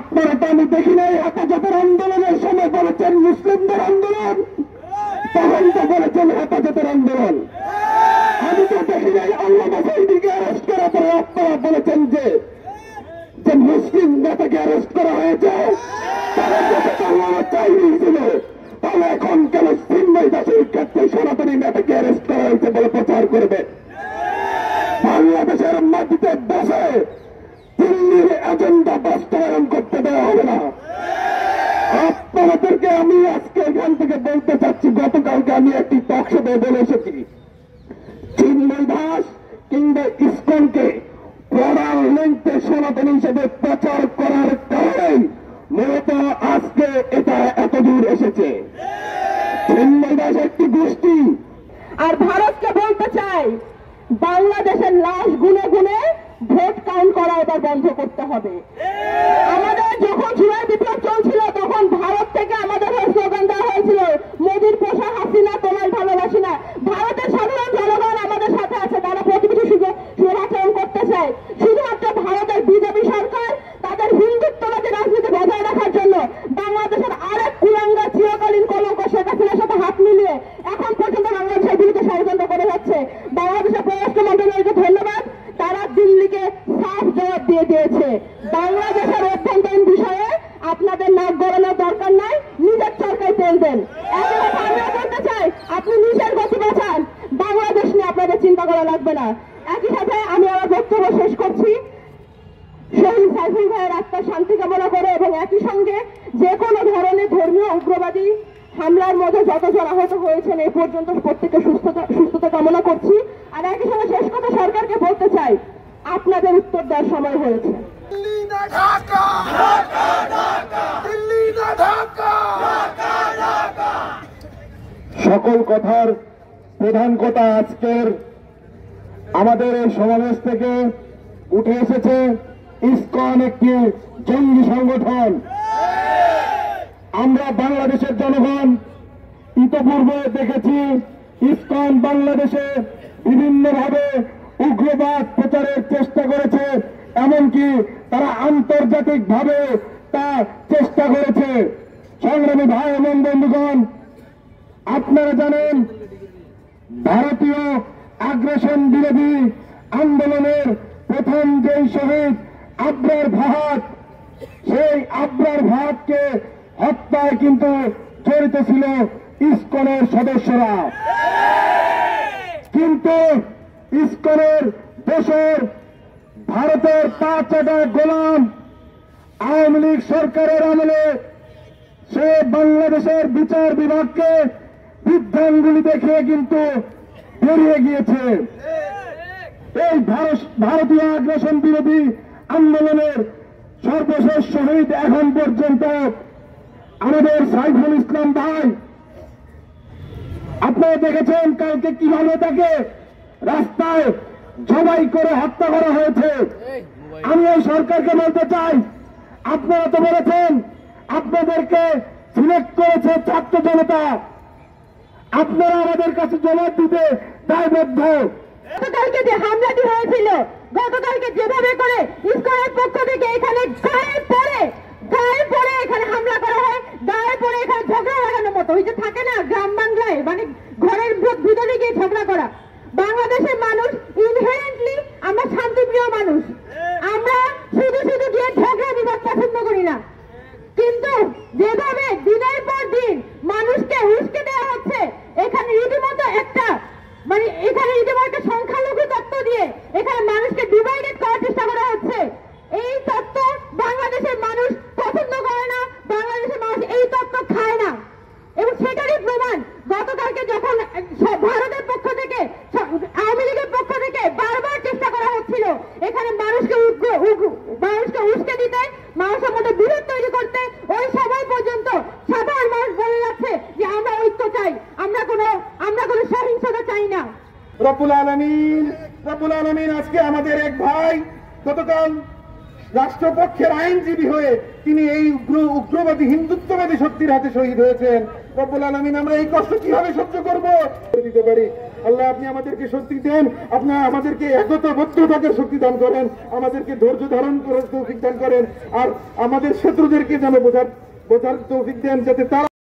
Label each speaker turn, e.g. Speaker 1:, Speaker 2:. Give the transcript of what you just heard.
Speaker 1: আপনারা তো আমি দেখি নাই হেফাজতের আন্দোলনের সময় বলেছেন মুসলিমদের আন্দোলন, তখন তো বলেছেন হেফাজতের আন্দোলন। আমি তো দেখি নাই আল্লামা সাঈদীকে অ্যারেস্ট করার পরে আপনারা বলেছেন যে মুসলিম নেতাকে অ্যারেস্ট করা হয়েছে, তারা আল্লামা সাঈদী ছিল, তাহলে এখন কেন চিন্ময় দাসের ক্ষেত্রে সনাতনী নেতাকে অ্যারেস্ট করা হয়েছে বলে প্রচার করবে? বাংলাদেশের মাটিতে বসে দিল্লির এজেন্ডা বাস্তবায়ন করতে দেওয়া হবে না। আপনাদেরকে আমি আজকে এখান থেকে বলতে চাচ্ছি, গতকালকে আমি একটি টক শোতে বলে এসেছি, চিন্ময় দাস কিংবা ইসকনকে প্রধান লিঙ্কে সনাতনী হিসেবে প্রচার করার কারণেই মূলত আজকে এটা এতদূর এসেছে। চিন্ময় দাস একটি গোষ্ঠী।
Speaker 2: আর ভারতকে বলতে চাই, বাংলাদেশের লাশ গুনে গুনে ভোট কাউন্ট করা এবার বন্ধ করতে হবে। আমাদের যখন জুলাই বিপ্লব চলছিল তখন ভারত থেকে আমাদের স্লোগান দেওয়া হয়েছিল, মোদির পোষা হাসিনা তোমায় ভালোবাসি না। ভারতের সাধারণ জনগণ আমাদের সাথে আছে, তারা প্রতিবেশী সুরাচরণ করতে চায়। শুধুমাত্র ভারতের বিজেপি সরকার তাদের হিন্দুত্ববাদী রাজনীতি বজায় রাখার জন্য বাংলাদেশের আরেক কুলাঙ্গা চিরকালীন কলঙ্ক শেখ হাসিনার সাথে হাত মিলিয়ে এখন পর্যন্ত বাংলাদেশের বিরুদ্ধে ষড়যন্ত্র করে যাচ্ছে। বাংলাদেশের পররাষ্ট্র মন্ত্রণালয়কে ধন্যবাদ, তারা দিল্লিকে সাফ জবাব দিয়ে দিয়েছে। বাংলাদেশের অভ্যন্তরীণ বিষয়ে আপনাদের নাক গলানোর দরকার নাই, নিজের সরকার তেল দেন। একই কথা আমিও বলতে চাই, আপনি নিজের গতি বাঁচান, বাংলাদেশ নিয়ে আপনাদের চিন্তা করা লাগবে না। একই সাথে আমি আমার বক্তব্য শেষ করছি শহীদ সাইফুল ভাইয়ের আত্মার শান্তি কামনা করে এবং একই সঙ্গে যে কোনো ধরনের ধর্মীয় উগ্রবাদী হামলার মধ্যে যতজন আহত হয়েছেন এই পর্যন্ত প্রত্যেকের সুস্থতা কামনা করছি। আর একই সঙ্গে শেষ কথা সরকারকে বলতে চাই, আপনাদের উত্তর দেওয়ার সময় হয়েছে।
Speaker 1: সকল কথার প্রধান কথা আজকের আমাদের এই সমাবেশ থেকে উঠে এসেছে, ইসকন একটি জঙ্গি সংগঠন। আমরা বাংলাদেশের জনগণ ইতপূর্বে দেখেছি ইসকন বাংলাদেশে বিভিন্নভাবে উগ্রবাদ প্রচারের চেষ্টা করেছে, এমনকি তারা আন্তর্জাতিকভাবে তা চেষ্টা করেছে। সংগ্রামী ভাই এবং বন্ধুগণ, আপনারা জানেন ভারতীয় আগ্রাসন বিরোধী আন্দোলনের প্রথম যেই শহীদ আবরার ভাট, সেই আবরার ভাটকে হত্যায় কিন্তু জড়িত ছিল ইসকনের সদস্যরা। কিন্তু ইসকনের দেশের ভারতের পাঁচটা গোলাম আওয়ামী লীগ সরকারের আমলে সে বাংলাদেশের বিচার বিভাগকে বৃদ্ধাঙ্গুলি দেখিয়ে কিন্তু বেরিয়ে গিয়েছে। এই ভারতীয় আগ্রাসন বিরোধী আন্দোলনের সর্বশেষ শহীদ এখন পর্যন্ত আমাদের সাইফুল ইসলাম ভাই। আপনারা দেখেছেন কালকে কিভাবে তাকে রাস্তায় জবাই করে হত্যা করা হয়েছে। আমি এই সরকারকে বলতে চাই, আপনারা তো বলেছেন আপনাদেরকে সিলেক্ট করেছে ছাত্র জনতা, আপনারা আমাদের কাছে জবাব দিতে দায়বদ্ধ।
Speaker 2: গতকালকে যে হামলাটি হয়েছিল, গতকালকে যেভাবে করে ইসকনের পক্ষ থেকে এখানে গায়ে পড়ে এখানে হামলা করা হয়, গায়ে পড়ে এখানে ঝগড়া লাগানোর মতো, ওই যে থাকে না গ্রাম বাংলায় মানে ঘরের ভিতরে গিয়ে ঝগড়া করা। বাংলাদেশের মানুষ ইনহেরেন্টলি আমরা শান্তিপ্রিয় মানুষ, আমরা শুধু গিয়ে ঝগড়া বিবাদ পছন্দ করি না। কিন্তু যেভাবে দিনের পর দিন মানুষকে উস্কে দেওয়া হচ্ছে, এখানে রীতিমতো একটা সংখ্যালঘু তত্ত্ব দিয়ে এখানে মানুষকে ডিভাইডেড করার চেষ্টা করা হচ্ছে। এই তত্ত্ব বাংলাদেশের মানুষ পছন্দ করে না, বাংলাদেশের মানুষ এই তত্ত্ব খায় না। এবং সেটারই প্রমাণ গতকালকে যখন ভারতের পক্ষ থেকে আওয়ামী লীগের পক্ষ থেকে বারবার চেষ্টা করা হচ্ছিল এখানে মানুষকে উস্কে দিতে, মানুষের মধ্যে বিরোধ তৈরি করতে, ওই সময় পর্যন্ত সাধারণ মানুষ বলে যাচ্ছে যে আমরা ঐক্য চাই, আমরা কোনো সহিংসতা চাই না।
Speaker 1: রব্বুল আলামিন আজকে আমাদের এক ভাই গতকাল রাষ্ট্রপক্ষের আইনজীবী হয়ে তিনি এই উগ্রবাদী হিন্দুত্ববাদী শক্তির হাতে শহীদ হয়েছেন। রব্বুল আলামিন আমরা এই কষ্ট কিভাবে সহ্য করব দিতে পারি। আল্লাহ আপনি আমাদেরকে শক্তি দেন, আপনি আমাদেরকে একতাবদ্ধ থাকার শক্তি দান করেন, আমাদেরকে ধৈর্য ধারণ করার তৌফিক দান করেন, আর আমাদের শত্রুদেরকে যেন বোঝার তৌফিক দেন যাতে তারা